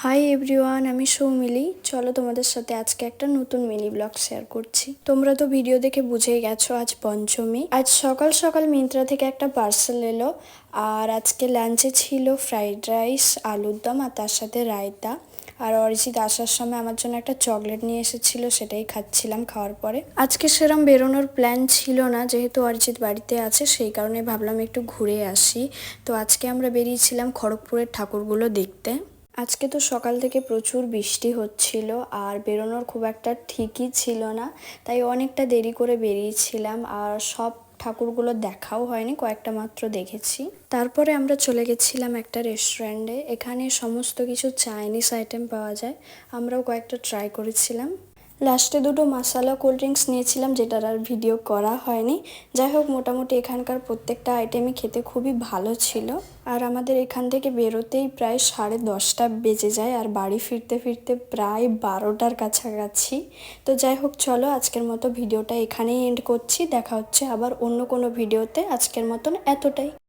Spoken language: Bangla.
হাই এভরিওয়ান, আমি সৌমিলি। চলো তোমাদের সাথে আজকে একটা নতুন মিনি ব্লগ শেয়ার করছি। তোমরা তো ভিডিও দেখে বুঝেই গেছো আজ পঞ্চমী। আজ সকাল সকাল মিন্ত্রা থেকে একটা পার্সেল এলো, আর আজকে লাঞ্চে ছিল ফ্রাইড রাইস, আলুর দম আর তার সাথে রায়তা। আর অরিজিৎ আসার সময় আমার জন্য একটা চকলেট নিয়ে এসেছিল, সেটাই খাচ্ছিলাম খাওয়ার পরে। আজকে সেরম বেরোনোর প্ল্যান ছিল না, যেহেতু অরিজিৎ বাড়িতে আছে সেই কারণে ভাবলাম একটু ঘুরে আসি। তো আজকে আমরা বেরিয়েছিলাম খড়গপুরের ঠাকুরগুলো দেখতে। আজকে তো সকাল থেকে প্রচুর বৃষ্টি হচ্ছিল আর বেরোনোর খুব একটা ঠিকই ছিল না, তাই অনেকটা দেরি করে বেরিয়েছিলাম। আর সব ঠাকুরগুলো দেখাও হয়নি, কয়েকটা মাত্র দেখেছি। তারপরে আমরা চলে গেছিলাম একটা রেস্টুরেন্টে। এখানে সমস্ত কিছু চাইনিজ আইটেম পাওয়া যায়, আমরাও কয়েকটা ট্রাই করেছিলাম। লাস্টে দুটো মশালা কোল্ড ড্রিঙ্কস নিয়েছিলাম, যেটার আর ভিডিও করা হয়নি। যাই হোক, মোটামুটি এখানকার প্রত্যেকটা আইটেমই খেতে খুবই ভালো ছিল। আর আমাদের এখান থেকে বেরোতেই প্রায় 10:30 বেজে যায়, আর বাড়ি ফিরতে ফিরতে প্রায় 12টার কাছাকাছি। তো যাই হোক, চলো আজকের মতো ভিডিওটা এখানেই এন্ড করছি। দেখা হচ্ছে আবার অন্য কোনো ভিডিওতে। আজকের মতন এতটাই।